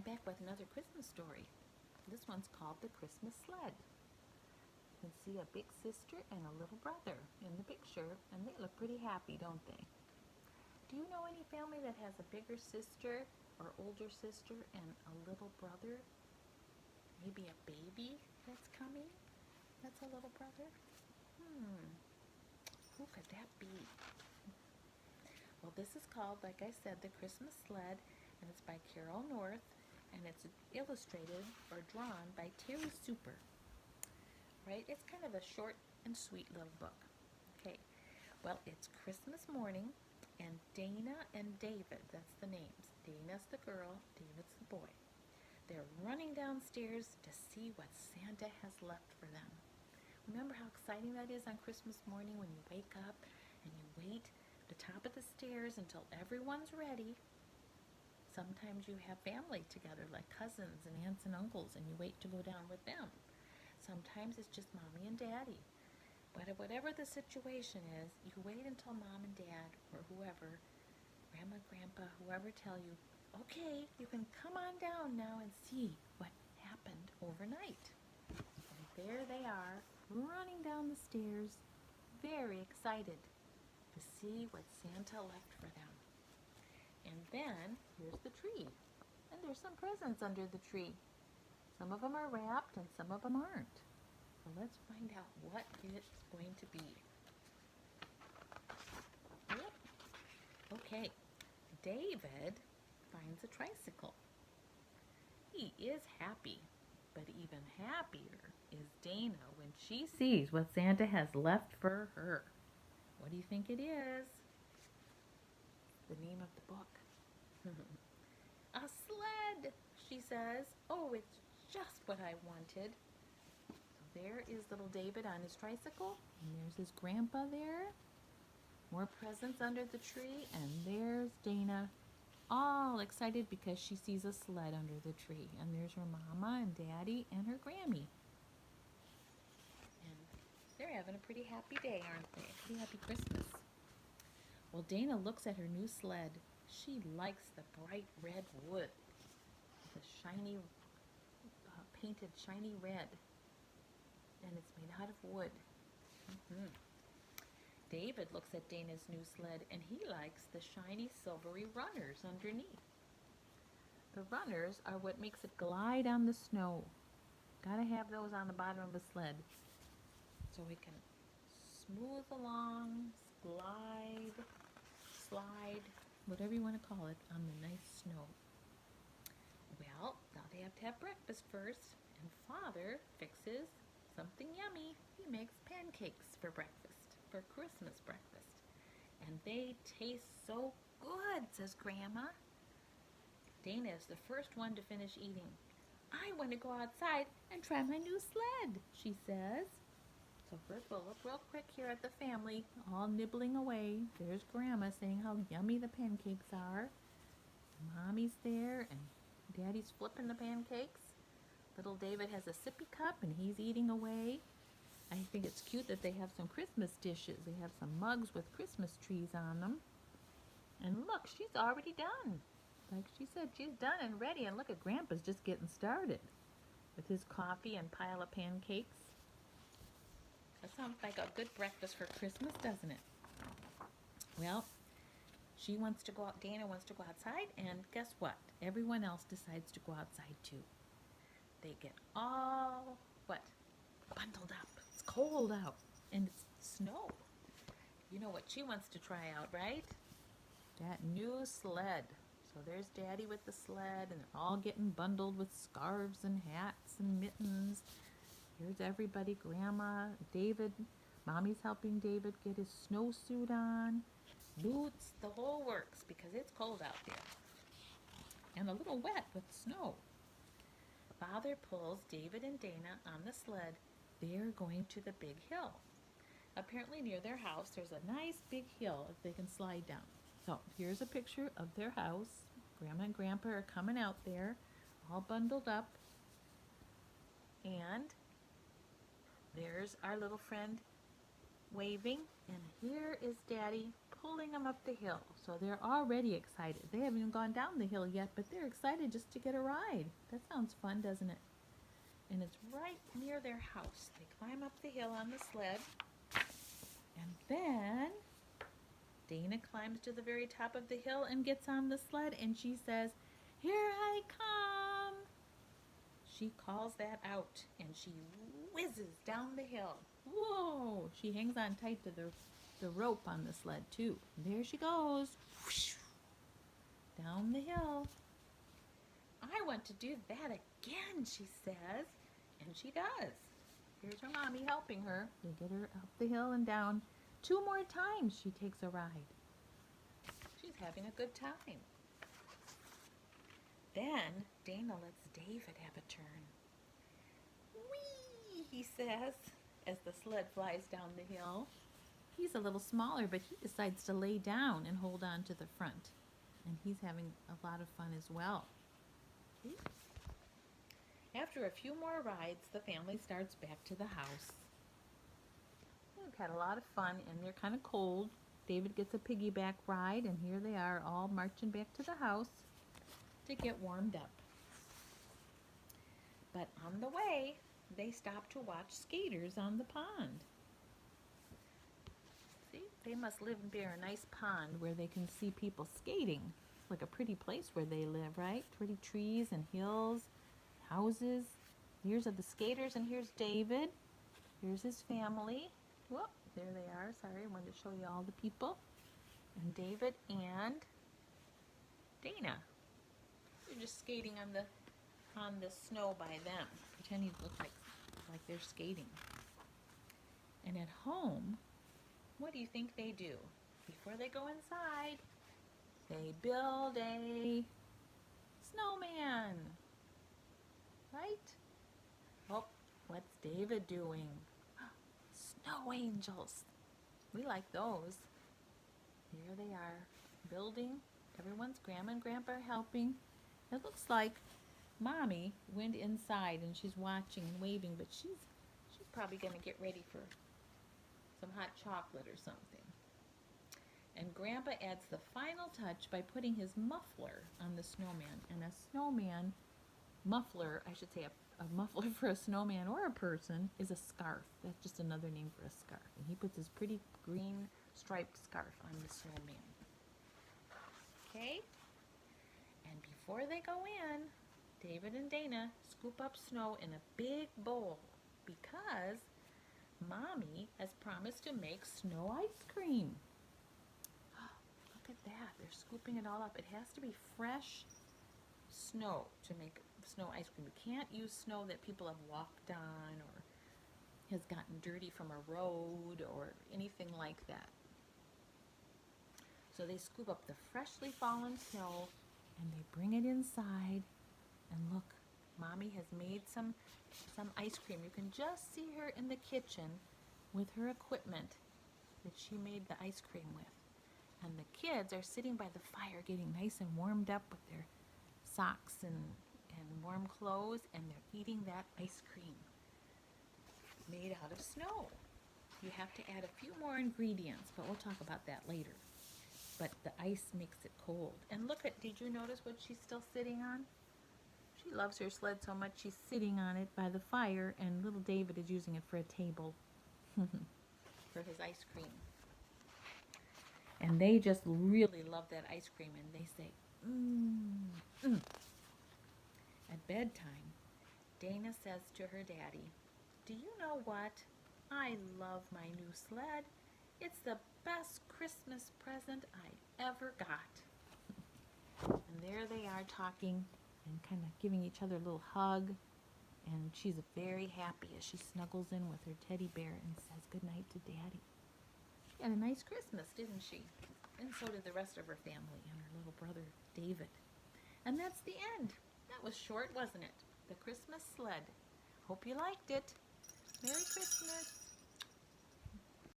back with another Christmas story. This one's called The Christmas Sled. You can see a big sister and a little brother in the picture, and they look pretty happy, don't they? Do you know any family that has a bigger sister or older sister and a little brother? Maybe a baby that's coming that's a little brother? Who could that be? Well, this is called, like I said, The Christmas Sled, and it's by Carol North, and it's illustrated or drawn by Terry Super. Right? It's kind of a short and sweet little book. Okay. Well, it's Christmas morning, and Dana and David, that's the names. Dana's the girl, David's the boy. They're running downstairs to see what Santa has left for them. Remember how exciting that is on Christmas morning when you wake up and you wait at the top of the stairs until everyone's ready. Sometimes you have family together, like cousins and aunts and uncles, and you wait to go down with them. Sometimes it's just mommy and daddy. But whatever the situation is, you wait until mom and dad or whoever, grandma, grandpa, whoever tell you, okay, you can come on down now and see what happened overnight. And there they are, running down the stairs, very excited to see what Santa left for them. And then here's the tree. And there's some presents under the tree. Some of them are wrapped and some of them aren't. So let's find out what it's going to be. Yep. Okay. David finds a tricycle. He is happy, but even happier is Dana when she sees what Santa has left for her. What do you think it is? The name of the book. A sled, she says. Oh, it's just what I wanted. So there is little David on his tricycle, and there's his grandpa there. More presents under the tree, and there's Dana, all excited because she sees a sled under the tree. And there's her mama and daddy and her Grammy. And they're having a pretty happy day, aren't they? A pretty happy Christmas. Well, Dana looks at her new sled. She likes the bright red wood, the shiny, painted shiny red, and it's made out of wood. David looks at Dana's new sled, and he likes the shiny silvery runners underneath. The runners are what makes it glide on the snow. Gotta have those on the bottom of a sled so it can smooth along, slide, whatever you want to call it, on the nice snow. Well, now they have to have breakfast first, and Father fixes something yummy. He makes pancakes for breakfast, for Christmas breakfast. And they taste so good, says Grandma. Dana is the first one to finish eating. I want to go outside and try my new sled, she says. So first we'll look real quick here at the family, all nibbling away. There's Grandma saying how yummy the pancakes are. Mommy's there, and Daddy's flipping the pancakes. Little David has a sippy cup, and he's eating away. I think it's cute that they have some Christmas dishes. They have some mugs with Christmas trees on them. And look, she's already done. Like she said, she's done and ready. And look at Grandpa's just getting started with his coffee and pile of pancakes. That sounds like a good breakfast for Christmas, doesn't it? Well, she wants to go out, Dana wants to go outside, and guess what? Everyone else decides to go outside too. They get all, bundled up. It's cold out, and it's snow. You know what she wants to try out, right? That new sled. So there's Daddy with the sled, and they're all getting bundled with scarves and hats and mittens. Here's everybody, Grandma, David. Mommy's helping David get his snowsuit on. Boots, the whole works, because it's cold out there. And a little wet with snow. Father pulls David and Dana on the sled. They're going to the big hill. Apparently near their house, there's a nice big hill that they can slide down. So here's a picture of their house. Grandma and Grandpa are coming out there, all bundled up. And there's our little friend waving. And here is Daddy pulling them up the hill. So they're already excited. They haven't even gone down the hill yet, but they're excited just to get a ride. That sounds fun, doesn't it? And it's right near their house. They climb up the hill on the sled. And then Dana climbs to the very top of the hill and gets on the sled, and she says, "Here I come." She calls that out, and she whizzes down the hill. Whoa! She hangs on tight to the rope on the sled, too. And there she goes. Whoosh, down the hill. "I want to do that again," she says. And she does. Here's her mommy helping her. They get her up the hill and down. 2 more times she takes a ride. She's having a good time. Then Dana lets David have a turn. "Whee!" he says as the sled flies down the hill. He's a little smaller, but he decides to lay down and hold on to the front. And he's having a lot of fun as well. After a few more rides, the family starts back to the house. They've had a lot of fun, and they're kind of cold. David gets a piggyback ride, and here they are all marching back to the house to get warmed up. But on the way, they stop to watch skaters on the pond. See, they must live near a nice pond where they can see people skating. It's like a pretty place where they live, right? Pretty trees and hills, houses. Here's the skaters, and here's David. Here's his family. Whoop, there they are. Sorry, I wanted to show you all the people. And David and Dana. They're just skating on the snow by them, pretending to look like they're skating. And at home, what do you think they do? Before they go inside, they build a snowman. Right? Oh, what's David doing? Snow angels. We like those. Here they are, building. Everyone's grandma and grandpa are helping. It looks like Mommy went inside and she's watching and waving, but she's probably going to get ready for some hot chocolate or something. And Grandpa adds the final touch by putting his muffler on the snowman. And a snowman muffler, I should say a muffler for a snowman or a person, is a scarf. That's just another name for a scarf. And he puts his pretty green striped scarf on the snowman. Okay? And before they go in, David and Dana scoop up snow in a big bowl because Mommy has promised to make snow ice cream. Look at that. They're scooping it all up. It has to be fresh snow to make snow ice cream. You can't use snow that people have walked on or has gotten dirty from a road or anything like that. So they scoop up the freshly fallen snow and they bring it inside. And look, Mommy has made some ice cream. You can just see her in the kitchen with her equipment that she made the ice cream with. And the kids are sitting by the fire getting nice and warmed up with their socks and warm clothes, and they're eating that ice cream made out of snow. You have to add a few more ingredients, but we'll talk about that later. But the ice makes it cold. And look at, did you notice what she's still sitting on? She loves her sled so much she's sitting on it by the fire, and little David is using it for a table for his ice cream. And they just really love that ice cream, and they say, mmm. At bedtime, Dana says to her daddy, "Do you know what? I love my new sled. It's the best Christmas present I ever got." And there they are talking and kind of giving each other a little hug. And she's very happy as she snuggles in with her teddy bear and says goodnight to Daddy. She had a nice Christmas, didn't she? And so did the rest of her family and her little brother, David. And that's the end. That was short, wasn't it? The Christmas Sled. Hope you liked it. Merry Christmas.